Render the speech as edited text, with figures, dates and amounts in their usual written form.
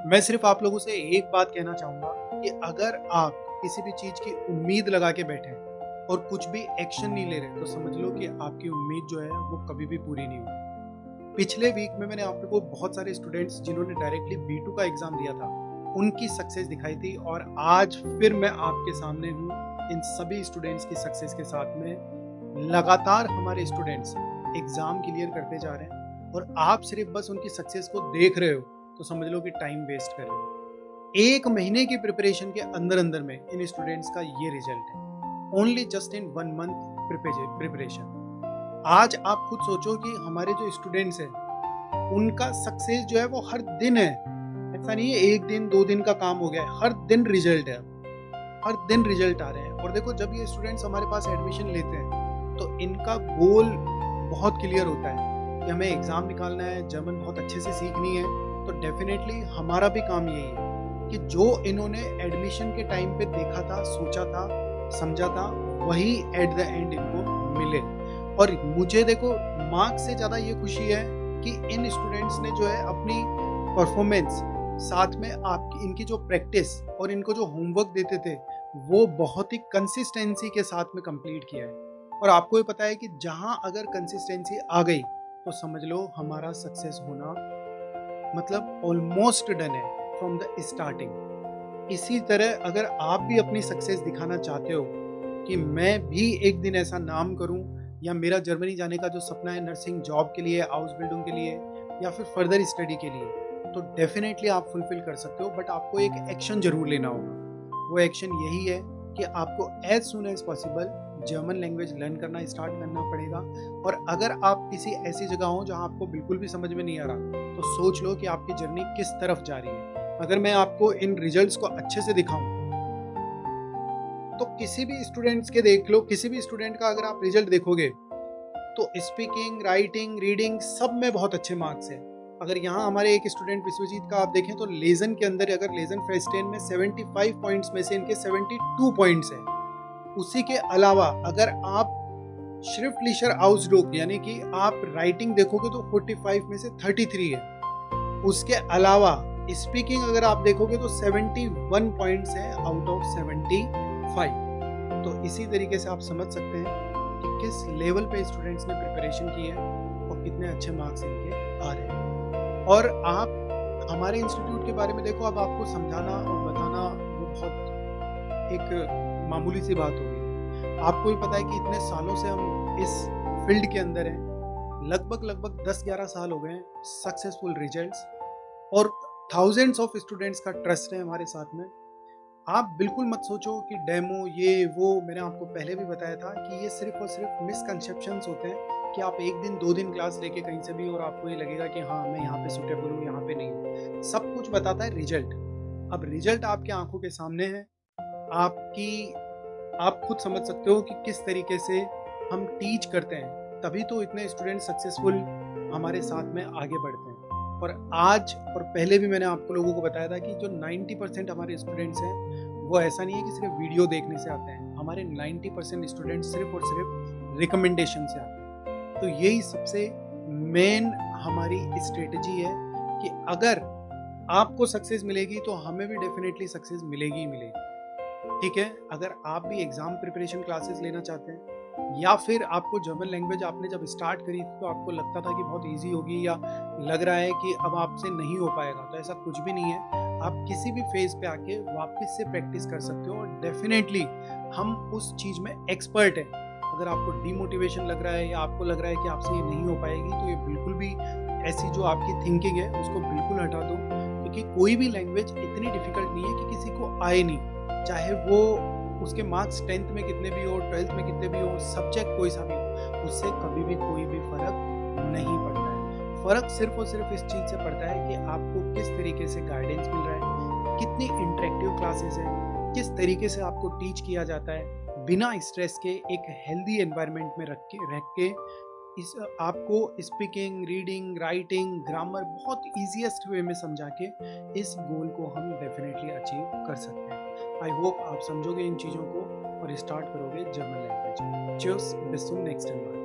मैं सिर्फ आप लोगों से एक बात कहना चाहूँगा कि अगर आप किसी भी चीज़ की उम्मीद लगा के बैठे हैं और कुछ भी एक्शन नहीं ले रहे, तो समझ लो कि आपकी उम्मीद जो है वो कभी भी पूरी नहीं होगी। पिछले वीक में मैंने आप लोगों को बहुत सारे स्टूडेंट्स जिन्होंने डायरेक्टली बी टू का एग्ज़ाम दिया था, उनकी सक्सेस दिखाई थी और आज फिर मैं आपके सामने हूँ इन सभी स्टूडेंट्स की सक्सेस के साथ में। लगातार हमारे स्टूडेंट्स एग्ज़ाम क्लियर करते जा रहे हैं और आप सिर्फ बस उनकी सक्सेस को देख रहे हो, तो समझ लो कि टाइम वेस्ट कर रहे हो। 1 महीने की प्रिपरेशन के अंदर-अंदर में इन स्टूडेंट्स का ये रिजल्ट है। Only just in 1 month preparation. आज आप खुद सोचो कि हमारे जो स्टूडेंट्स हैं, उनका सक्सेस जो है वो हर दिन है। ऐसा नहीं है 1 दिन, 2 दिन का काम हो गया है, हर दिन रिजल्ट है। हर दिन रिजल्ट आ रहे हैं और देखो जब ये स्टूडेंट्स हमारे पास एडमिशन लेते हैं, तो इनका गोल बहुत क्लियर होता है कि हमें एग्ज़ाम निकालना है, जर्मन बहुत अच्छे से सीखनी है। तो डेफ़िनेटली हमारा भी काम यही है कि जो इन्होंने एडमिशन के टाइम पे देखा था, सोचा था, समझा था, वही एट द एंड इनको मिले। और मुझे देखो मार्क्स से ज़्यादा ये खुशी है कि इन स्टूडेंट्स ने जो है अपनी परफॉर्मेंस, साथ में आपकी इनकी जो प्रैक्टिस और इनको जो होमवर्क देते थे, वो बहुत ही कंसिस्टेंसी के साथ में कंप्लीट किया है। और आपको ये पता है कि जहाँ अगर कंसिस्टेंसी आ गई, तो समझ लो हमारा सक्सेस होना मतलब ऑलमोस्ट डन है फ्रॉम द स्टार्टिंग। इसी तरह अगर आप भी अपनी सक्सेस दिखाना चाहते हो कि मैं भी एक दिन ऐसा नाम करूं, या मेरा जर्मनी जाने का जो सपना है नर्सिंग जॉब के लिए, हाउस बिल्डिंग के लिए, या फिर फर्दर स्टडी के लिए, तो डेफिनेटली आप फुलफिल कर सकते हो। बट आपको एक एक्शन जरूर लेना होगा। वो एक्शन यही है कि आपको as soon as possible German language learn करना स्टार्ट करना पड़ेगा। और अगर आप किसी ऐसी जगह हो जहां आपको बिल्कुल भी समझ में नहीं आ रहा, तो सोच लो कि आपकी जर्नी किस तरफ जा रही है। अगर मैं आपको इन रिजल्ट्स को अच्छे से दिखाऊं, तो किसी भी स्टूडेंट्स के देख लो, किसी भी स्टूडेंट का अगर आप रिजल्ट देखोगे, तो स्पीकिंग, राइटिंग, रीडिंग सब में बहुत अच्छे मार्क्स हैं। अगर यहाँ हमारे एक स्टूडेंट विश्वजीत का आप देखें, तो लेजन के अंदर, अगर लेजन फेज 10 में 75 पॉइंट्स में से इनके 72 पॉइंट्स हैं। उसी के अलावा अगर आप श्रिफ्टलिशर आउसडोक यानी कि आप राइटिंग देखोगे, तो 45 में से 33 है। उसके अलावा स्पीकिंग अगर आप देखोगे, तो 71 पॉइंट्स हैं आउट ऑफ 75। तो इसी तरीके से आप समझ सकते हैं कि किस लेवल पे स्टूडेंट्स ने प्रिपरेशन की है और कितने अच्छे मार्क्स इनके आ रहे हैं। और आप हमारे इंस्टीट्यूट के बारे में देखो, अब आपको समझाना और बताना वो बहुत एक मामूली सी बात होगी। आपको भी पता है कि इतने सालों से हम इस फील्ड के अंदर हैं, लगभग 10-11 साल हो गए हैं, सक्सेसफुल रिजल्ट्स और थाउजेंड्स ऑफ स्टूडेंट्स का ट्रस्ट है हमारे साथ में। आप बिल्कुल मत सोचो कि डेमो ये वो, मैंने आपको पहले भी बताया था कि ये सिर्फ और सिर्फ मिसकंसेप्शंस होते हैं कि आप 1 दिन 2 दिन क्लास लेके कहीं से भी और आपको ये लगेगा कि हाँ मैं यहाँ पे सुटेबल हूँ, यहाँ पे नहीं हूँ। सब कुछ बताता है रिजल्ट। अब रिजल्ट आपकी आंखों के सामने है। आपकी आप खुद समझ सकते हो कि किस तरीके से हम टीच करते हैं, तभी तो इतने स्टूडेंट सक्सेसफुल हमारे साथ में आगे बढ़ते हैं। और आज और पहले भी मैंने आपको लोगों को बताया था कि जो 90% हमारे स्टूडेंट्स हैं, वो ऐसा नहीं है कि सिर्फ वीडियो देखने से आते हैं। हमारे 90% स्टूडेंट्स सिर्फ और सिर्फ रिकमेंडेशन से आते हैं। तो यही सबसे मेन हमारी स्ट्रेटजी है कि अगर आपको सक्सेस मिलेगी, तो हमें भी डेफिनेटली सक्सेस मिलेगी ही मिलेगी। ठीक है, अगर आप भी एग्जाम प्रिपरेशन क्लासेस लेना चाहते हैं, या फिर आपको जर्मन लैंग्वेज आपने जब स्टार्ट करी तो आपको लगता था कि बहुत इजी होगी, या लग रहा है कि अब आपसे नहीं हो पाएगा, तो ऐसा कुछ भी नहीं है। आप किसी भी फेज पे आके वापस से प्रैक्टिस कर सकते हो और डेफिनेटली हम उस चीज में एक्सपर्ट हैं। अगर आपको डीमोटिवेशन लग रहा है या आपको लग रहा है कि आपसे ये नहीं हो पाएगी, तो ये बिल्कुल भी ऐसी जो आपकी थिंकिंग है उसको बिल्कुल हटा दो, क्योंकि कोई भी लैंग्वेज इतनी डिफिकल्ट नहीं है कि किसी को आए नहीं। चाहे वो उसके मार्क्स 10th में कितने भी हो, 12th में कितने भी हो, सब्जेक्ट कोई सा भी हो, उससे कभी भी कोई भी फर्क नहीं पड़ता है। फर्क सिर्फ और सिर्फ इस चीज़ से पड़ता है कि आपको किस तरीके से गाइडेंस मिल रहा है, कितनी इंटरेक्टिव क्लासेस है, किस तरीके से आपको टीच किया जाता है बिना स्ट्रेस के, एक हेल्दी एनवायरनमेंट में रख के इस आपको स्पीकिंग, रीडिंग, राइटिंग, ग्रामर बहुत ईजीएस्ट वे में समझा के इस गोल को हम डेफिनेटली अचीव कर सकते हैं। आई होप आप समझोगे इन चीज़ों को और स्टार्ट करोगे German language. Cheers, bis zum nächsten Mal।